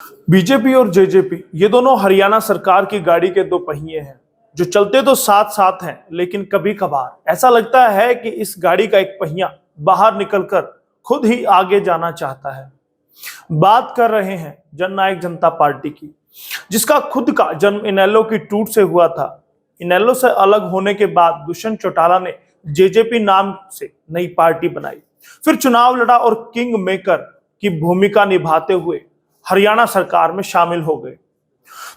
BJP और JJP ये दोनों हरियाणा सरकार की गाड़ी के दो पहिए हैं जो चलते तो साथ साथ हैं, लेकिन कभी कभार ऐसा लगता है कि इस गाड़ी का एक पहिया बाहर निकलकर खुद ही आगे जाना चाहता है। बात कर रहे हैं जननायक जनता पार्टी की, जिसका खुद का जन्म इनेलो की टूट से हुआ था। इनेलो से अलग होने के बाद दुष्यंत चौटाला ने जेजेपी नाम से नई पार्टी बनाई, फिर चुनाव लड़ा और किंग मेकर की भूमिका निभाते हुए हरियाणा सरकार में शामिल हो गए।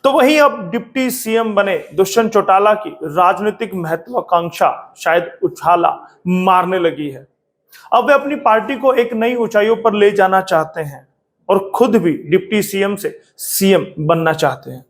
तो वहीं अब डिप्टी सीएम बने दुष्यंत चौटाला की राजनीतिक महत्वाकांक्षा शायद उछाला मारने लगी है। अब वे अपनी पार्टी को एक नई ऊंचाइयों पर ले जाना चाहते हैं और खुद भी डिप्टी सीएम से सीएम बनना चाहते हैं।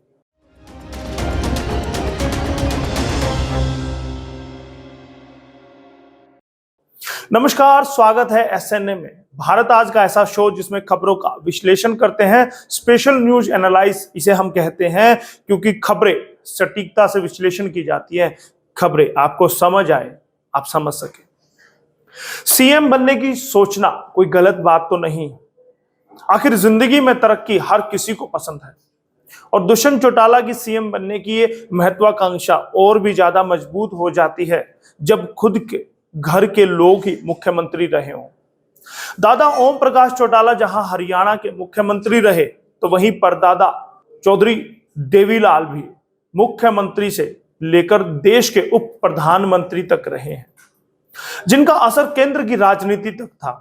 नमस्कार, स्वागत है एसएनए में। भारत आज का ऐसा शो जिसमें खबरों का विश्लेषण करते हैं, स्पेशल न्यूज एनालाइज इसे हम कहते हैं, क्योंकि खबरें सटीकता से विश्लेषण की जाती है। खबरें आपको समझ आए, आप समझ सके। सीएम बनने की सोचना कोई गलत बात तो नहीं। आखिर जिंदगी में तरक्की हर किसी को पसंद है और दुष्यंत चौटाला की सीएम बनने की ये महत्वाकांक्षा और भी ज्यादा मजबूत हो जाती है जब खुद के घर के लोग ही मुख्यमंत्री रहे हों। दादा ओम प्रकाश चौटाला जहां हरियाणा के मुख्यमंत्री रहे, तो वहीं परदादा चौधरी देवीलाल भी मुख्यमंत्री से लेकर देश के उप प्रधानमंत्री तक रहे हैं, जिनका असर केंद्र की राजनीति तक था।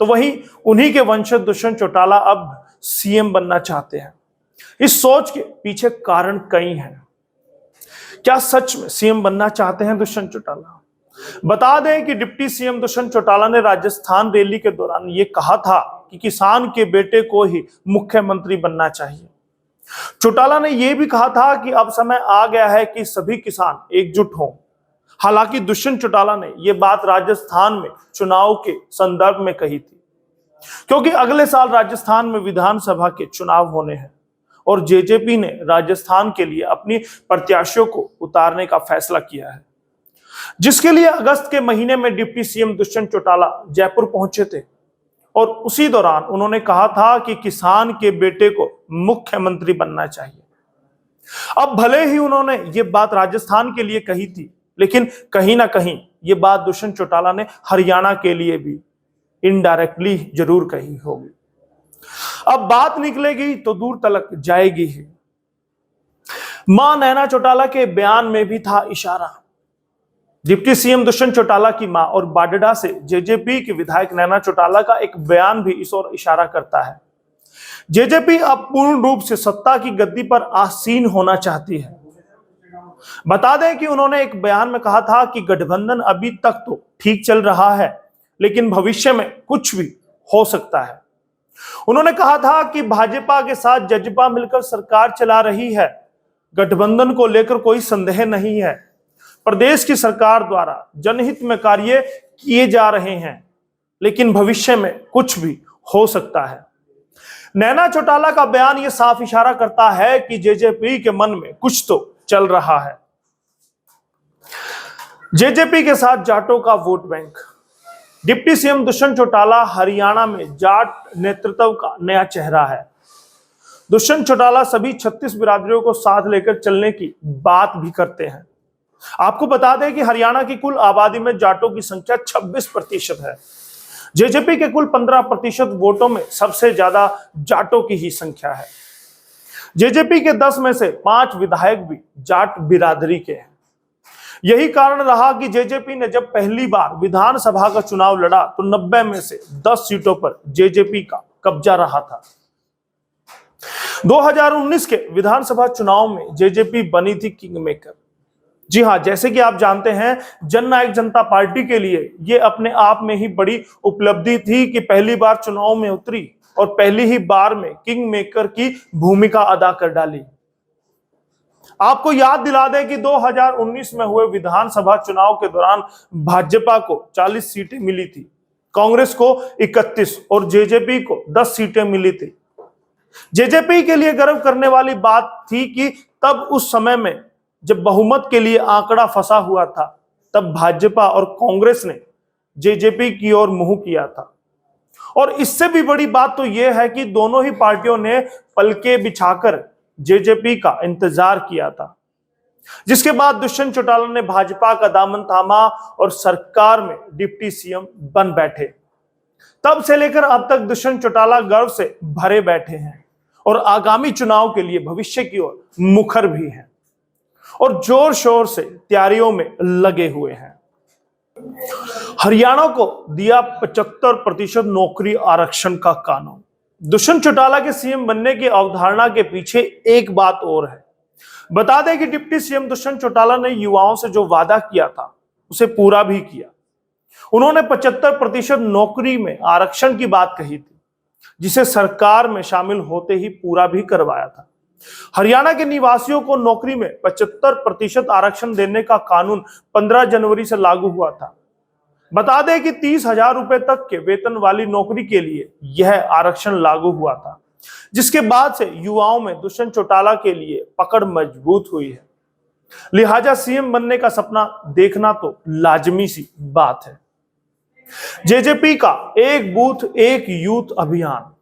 तो वहीं उन्हीं के वंशज दुष्यंत चौटाला अब सीएम बनना चाहते हैं। इस सोच के पीछे कारण कई हैं। क्या सच में सीएम बनना चाहते हैं दुष्यंत चौटाला? बता दें कि डिप्टी सीएम दुष्यंत चौटाला ने राजस्थान रैली के दौरान यह कहा था कि किसान के बेटे को ही मुख्यमंत्री बनना चाहिए। चौटाला ने यह भी कहा था कि अब समय आ गया है कि सभी किसान एकजुट हों। हालांकि दुष्यंत चौटाला ने यह बात राजस्थान में चुनाव के संदर्भ में कही थी, क्योंकि अगले साल राजस्थान में विधानसभा के चुनाव होने हैं और जेजेपी ने राजस्थान के लिए अपनी प्रत्याशियों को उतारने का फैसला किया है, जिसके लिए अगस्त के महीने में डिप्टी सीएम दुष्यंत चौटाला जयपुर पहुंचे थे और उसी दौरान उन्होंने कहा था कि किसान के बेटे को मुख्यमंत्री बनना चाहिए। अब भले ही उन्होंने ये बात राजस्थान के लिए कही थी, लेकिन कहीं ना कहीं ये बात दुष्यंत चौटाला ने हरियाणा के लिए भी इनडायरेक्टली जरूर कही होगी। अब बात निकलेगी तो दूर तक जाएगी ही। मां नैना चौटाला के बयान में भी था इशारा। डिप्टी सीएम दुष्यंत चौटाला की मां और बाडडा से जेजेपी के विधायक नैना चौटाला का एक बयान भी इस ओर इशारा करता है। जेजेपी अब पूर्ण रूप से सत्ता की गद्दी पर आसीन होना चाहती है। बता दें कि उन्होंने एक बयान में कहा था कि गठबंधन अभी तक तो ठीक चल रहा है, लेकिन भविष्य में कुछ भी हो सकता है। उन्होंने कहा था कि भाजपा के साथ जजपा मिलकर सरकार चला रही है। गठबंधन को लेकर कोई संदेह नहीं है। प्रदेश की सरकार द्वारा जनहित में कार्य किए जा रहे हैं, लेकिन भविष्य में कुछ भी हो सकता है। नैना चौटाला का बयान यह साफ इशारा करता है कि जेजेपी के मन में कुछ तो चल रहा है। जेजेपी के साथ जाटों का vote bank. Deputy CM Dushyant Chautala Haryana में जाट नेतृत्व का नया चेहरा है। दुष्यंत चौटाला सभी 36 बिरादरियों को साथ लेकर चलने की बात भी करते हैं। आपको बता दें कि हरियाणा की कुल आबादी में जाटों की संख्या 26% है। जेजेपी के कुल 15% वोटों में सबसे ज्यादा जाटों की ही संख्या है। जेजेपी के 10 में से 5 विधायक भी जाट बिरादरी के हैं। यही कारण रहा कि जेजेपी ने जब पहली बार विधानसभा का चुनाव लड़ा तो 90 में से 10 सीटों पर जेजेपी का कब्जा रहा था। 2019 के विधानसभा चुनाव में जेजेपी बनी थी किंग मेकर। जी हां, जैसे कि आप जानते हैं, जननायक जनता पार्टी के लिए यह अपने आप में ही बड़ी उपलब्धि थी कि पहली बार चुनाव में उतरी और पहली ही बार में किंग मेकर की भूमिका अदा कर डाली। आपको याद दिला दें कि 2019 में हुए विधानसभा चुनाव के दौरान भाजपा को 40 सीटें मिली थी, कांग्रेस को 31 और जेजेपी को 10 सीटें मिली थी। जेजेपी के लिए गर्व करने वाली बात थी कि तब उस समय में जब बहुमत के लिए आंकड़ा फंसा हुआ था, तब भाजपा और कांग्रेस ने जेजेपी की ओर मुंह किया था। और इससे भी बड़ी बात तो यह है कि दोनों ही पार्टियों ने पलके बिछाकर जेजेपी का इंतजार किया था, जिसके बाद दुष्यंत चौटाला ने भाजपा का दामन थामा और सरकार में डिप्टी सीएम बन बैठे। तब से लेकर अब तक दुष्यंत चौटाला गर्व से भरे बैठे हैं और आगामी चुनाव के लिए भविष्य की ओर मुखर भी हैं और जोर शोर से तैयारियों में लगे हुए हैं। हरियाणा को दिया 75% नौकरी आरक्षण का कानून। दुष्यंत चौटाला के सीएम बनने की अवधारणा के पीछे एक बात और है। बता दें कि डिप्टी सीएम दुष्यंत चौटाला ने युवाओं से जो वादा किया था उसे पूरा भी किया। उन्होंने 75% नौकरी में आरक्षण की बात कही थी, जिसे सरकार में शामिल होते ही पूरा भी करवाया था। हरियाणा के निवासियों को नौकरी में 75% आरक्षण देने का कानून 15 जनवरी से लागू हुआ था। बता दें कि 30,000 रुपए तक के वेतन वाली नौकरी के लिए यह आरक्षण लागू हुआ था, जिसके बाद से युवाओं में दुष्यंत चौटाला के लिए पकड़ मजबूत हुई है। लिहाजा सीएम बनने का सपना देखना तो लाजमी सी बात है। जेजेपी का एक बूथ एक यूथ अभियान।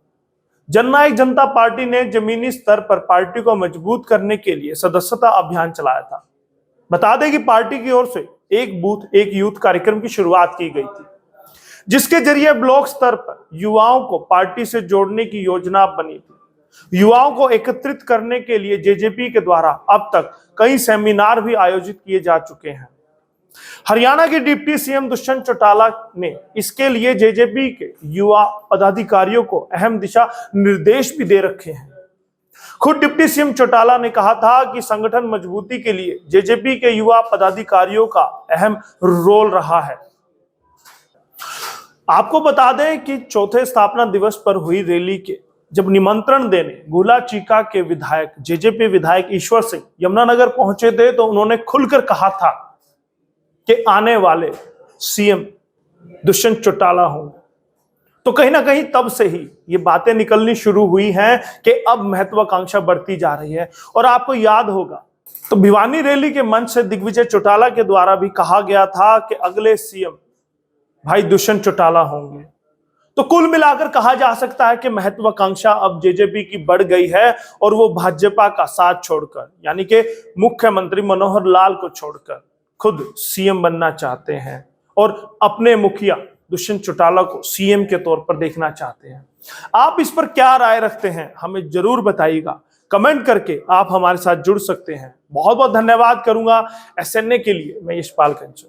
जननायक जनता पार्टी ने जमीनी स्तर पर पार्टी को मजबूत करने के लिए सदस्यता अभियान चलाया था। बता दें कि पार्टी की ओर से एक बूथ एक यूथ कार्यक्रम की शुरुआत की गई थी, जिसके जरिए ब्लॉक स्तर पर युवाओं को पार्टी से जोड़ने की योजना बनी थी। युवाओं को एकत्रित करने के लिए जेजेपी के द्वारा अब तक कई सेमिनार भी आयोजित किए जा चुके हैं। हरियाणा के डिप्टी सीएम दुष्यंत चौटाला ने इसके लिए जेजेपी के युवा पदाधिकारियों को अहम दिशा निर्देश भी दे रखे हैं। खुद डिप्टी सीएम चौटाला ने कहा था कि संगठन मजबूती के लिए जेजेपी के युवा पदाधिकारियों का अहम रोल रहा है। आपको बता दें कि चौथे स्थापना दिवस पर हुई रैली के जब निमंत्रण देने गुला चीका के विधायक जेजेपी विधायक ईश्वर सिंह यमुनानगर पहुंचे थे, तो उन्होंने खुलकर कहा था कि आने वाले सीएम दुष्यंत चौटाला होंगे। तो कहीं ना कहीं तब से ही ये बातें निकलनी शुरू हुई हैं कि अब महत्वाकांक्षा बढ़ती जा रही है। और आपको याद होगा तो भिवानी रैली के मंच से दिग्विजय चौटाला के द्वारा भी कहा गया था कि अगले सीएम भाई दुष्यंत चौटाला होंगे। तो कुल मिलाकर कहा जा सकता है कि महत्वाकांक्षा अब जेजेपी की बढ़ गई है और वो भाजपा का साथ छोड़कर, यानी कि मुख्यमंत्री मनोहर लाल को छोड़कर खुद सीएम बनना चाहते हैं और अपने मुखिया दुष्यंत चौटाला को सीएम के तौर पर देखना चाहते हैं। आप इस पर क्या राय रखते हैं हमें जरूर बताइएगा। कमेंट करके आप हमारे साथ जुड़ सकते हैं। बहुत बहुत धन्यवाद करूंगा एसएनए के लिए। मैं यशपाल कंचन।